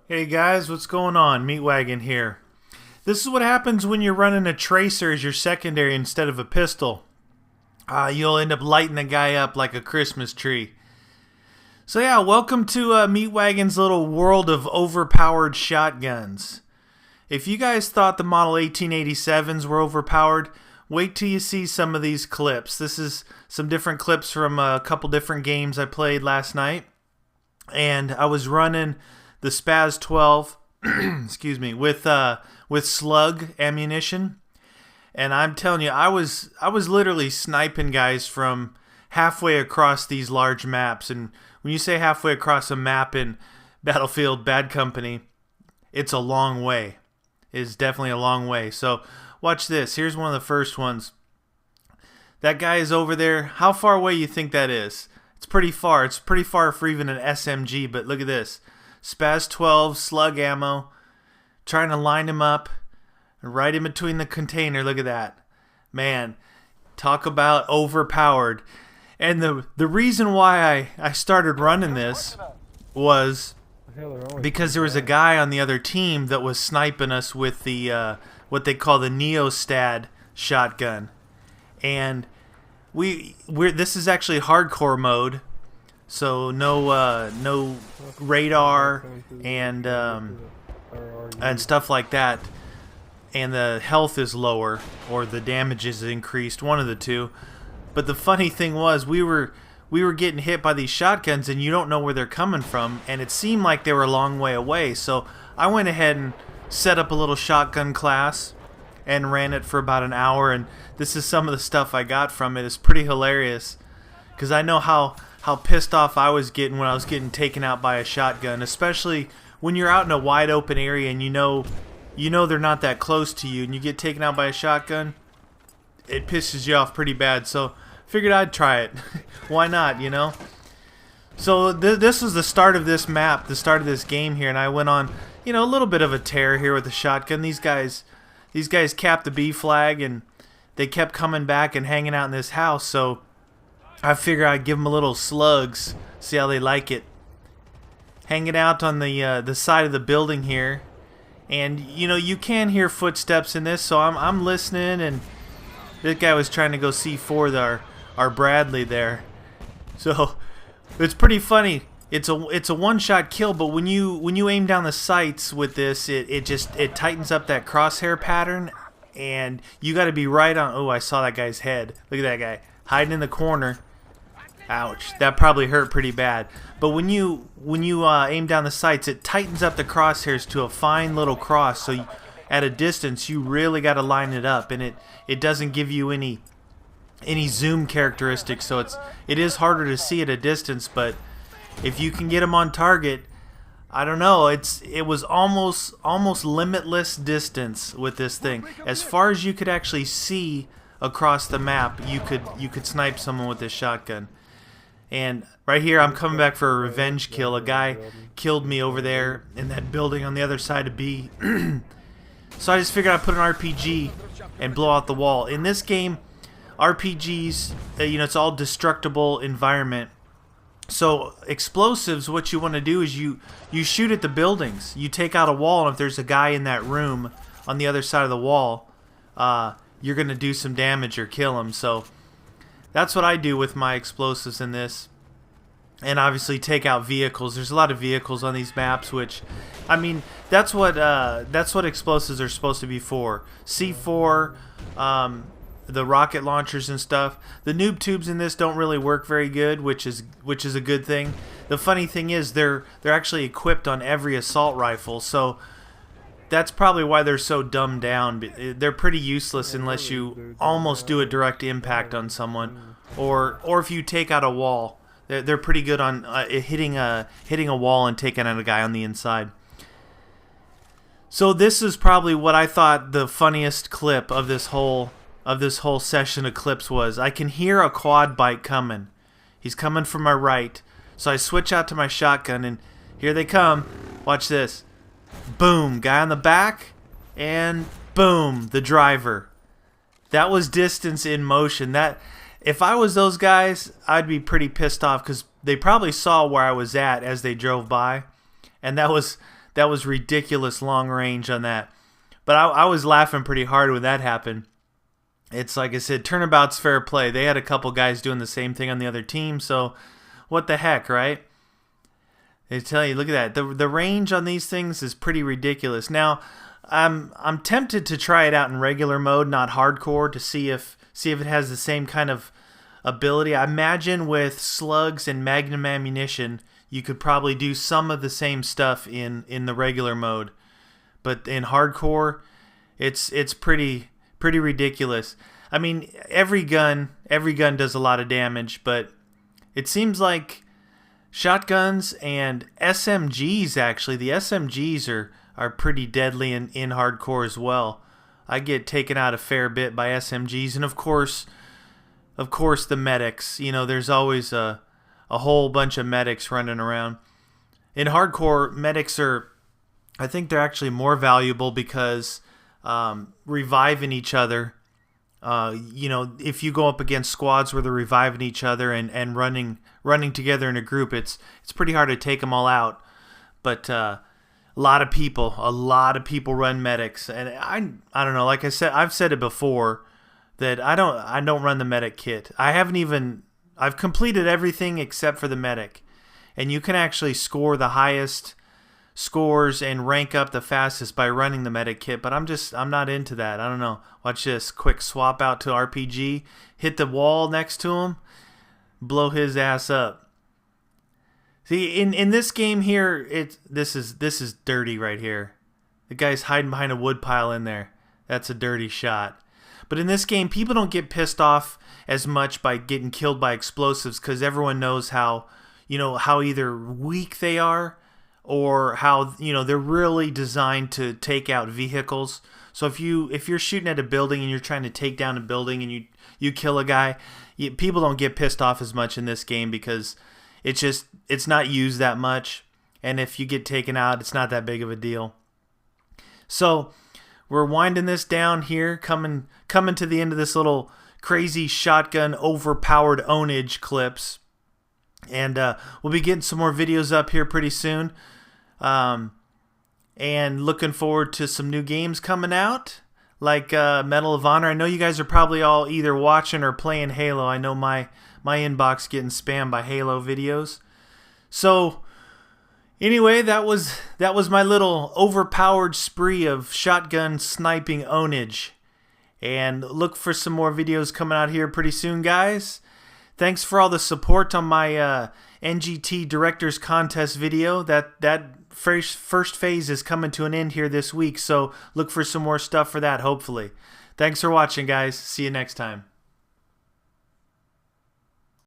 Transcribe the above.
Hey guys, what's going on? Meatwagon here. This is what happens when you're running a tracer as your secondary instead of a pistol. You'll end up lighting a guy up like a Christmas tree. So yeah, welcome to Meatwagon's little world of overpowered shotguns. If you guys thought the Model 1887s were overpowered, wait till you see some of these clips. This is some different clips from a couple different games I played last night. And I was running the Spaz 12, excuse me, with slug ammunition, and I'm telling you, I was literally sniping guys from halfway across these large maps. And when you say halfway across a map in Battlefield Bad Company, it's a long way. It's definitely a long way. So watch this. Here's one of the first ones. That guy is over there. How far away you think that is? It's pretty far. It's pretty far for even an SMG, but look at this. Spaz 12, slug ammo, trying to line him up, right in between the container. Look at that. Man, talk about overpowered. And the reason why I started running this was because there was a guy on the other team that was sniping us with the what they call the Neostad shotgun. And this is actually hardcore mode. So no radar and stuff like that, and the health is lower or the damage is increased, one of the two. But the funny thing was we were getting hit by these shotguns and you don't know where they're coming from, and it seemed like they were a long way away. So I went ahead and set up a little shotgun class and ran it for about an hour, and this is some of the stuff I got from it. It's pretty hilarious because I know how pissed off I was getting when I was getting taken out by a shotgun, especially when you're out in a wide open area and you know they're not that close to you and you get taken out by a shotgun. It pisses you off pretty bad, so figured I'd try it. Why not, you know? So this was the start of this map, the start of this game here, and I went on, a little bit of a tear here with the shotgun. These guys capped the B flag and they kept coming back and hanging out in this house, so I figure I'd give them a little slugs, see how they like it. Hanging out on the side of the building here, and you can hear footsteps in this, so I'm listening. And this guy was trying to go C4 our Bradley there, so it's pretty funny. It's a one-shot kill, but when you aim down the sights with this, it tightens up that crosshair pattern, and you got to be right on. Oh, I saw that guy's head. Look at that guy hiding in the corner. Ouch, that probably hurt pretty bad. But when you aim down the sights, it tightens up the crosshairs to a fine little cross. So at a distance, you really got to line it up, and it doesn't give you any zoom characteristics. So it is harder to see at a distance. But if you can get them on target, I don't know. It was almost limitless distance with this thing. As far as you could actually see across the map, you could snipe someone with this shotgun. And right here, I'm coming back for a revenge kill. A guy killed me over there in that building on the other side of B. So I just figured I'd put an RPG and blow out the wall. In this game, RPGs, it's all destructible environment. So explosives, what you want to do is you shoot at the buildings. You take out a wall, and if there's a guy in that room on the other side of the wall, you're going to do some damage or kill him. So that's what I do with my explosives in this. And obviously take out vehicles. There's a lot of vehicles on these maps, which, I mean, that's what explosives are supposed to be for. C4, the rocket launchers and stuff. The noob tubes in this don't really work very good, which is a good thing. The funny thing is they're actually equipped on every assault rifle, so that's probably why they're so dumbed down. They're pretty useless unless you almost do a direct impact on someone, or if you take out a wall. They're pretty good on hitting a wall and taking out a guy on the inside. So this is probably what I thought the funniest clip of this whole session of clips was. I can hear a quad bike coming. He's coming from my right, so I switch out to my shotgun, and here they come. Watch this. Boom, guy on the back, and boom, the driver. That was distance in motion. That, if I was those guys, I'd be pretty pissed off because they probably saw where I was at as they drove by, and that was that was ridiculous long range on that. But I was laughing pretty hard when that happened. It's like I said, turnabout's fair play. They had a couple guys doing the same thing on the other team, so what the heck, right? They tell you, look at that. The range on these things is pretty ridiculous. Now, I'm tempted to try it out in regular mode, not hardcore, to see if it has the same kind of ability. I imagine with slugs and magnum ammunition, you could probably do some of the same stuff in the regular mode. But in hardcore, it's pretty ridiculous. I mean, every gun does a lot of damage, but it seems like shotguns and SMGs, actually, the SMGs are pretty deadly in hardcore as well. I get taken out a fair bit by SMGs, and of course the medics. You know, there's always a whole bunch of medics running around. In hardcore, medics I think they're actually more valuable because reviving each other. You know, if you go up against squads where they're reviving each other and running together in a group, it's pretty hard to take them all out. But a lot of people run medics, and I don't know. Like I said, I've said it before that I don't run the medic kit. I've completed everything except for the medic, and you can actually score the highest scores and rank up the fastest by running the medic kit, but I'm not into that. I don't know. Watch this. Quick swap out to RPG, hit the wall next to him, blow his ass up. See, in this game here, this is dirty right here. The guy's hiding behind a wood pile in there. That's a dirty shot. But in this game, people don't get pissed off as much by getting killed by explosives because everyone knows how either weak they are or how they're really designed to take out vehicles. So if you're shooting at a building and you're trying to take down a building and you kill a guy, people don't get pissed off as much in this game because it's not used that much, and if you get taken out, it's not that big of a deal. So we're winding this down here, coming to the end of this little crazy shotgun overpowered ownage clips, and we'll be getting some more videos up here pretty soon. And looking forward to some new games coming out, like Medal of Honor. I know you guys are probably all either watching or playing Halo. I know my inbox getting spammed by Halo videos. So anyway, that was my little overpowered spree of shotgun sniping ownage. And look for some more videos coming out here pretty soon, guys. Thanks for all the support on my NGT Directors Contest video. That first phase is coming to an end here this week, so look for some more stuff for that, hopefully. Thanks for watching, guys. See you next time.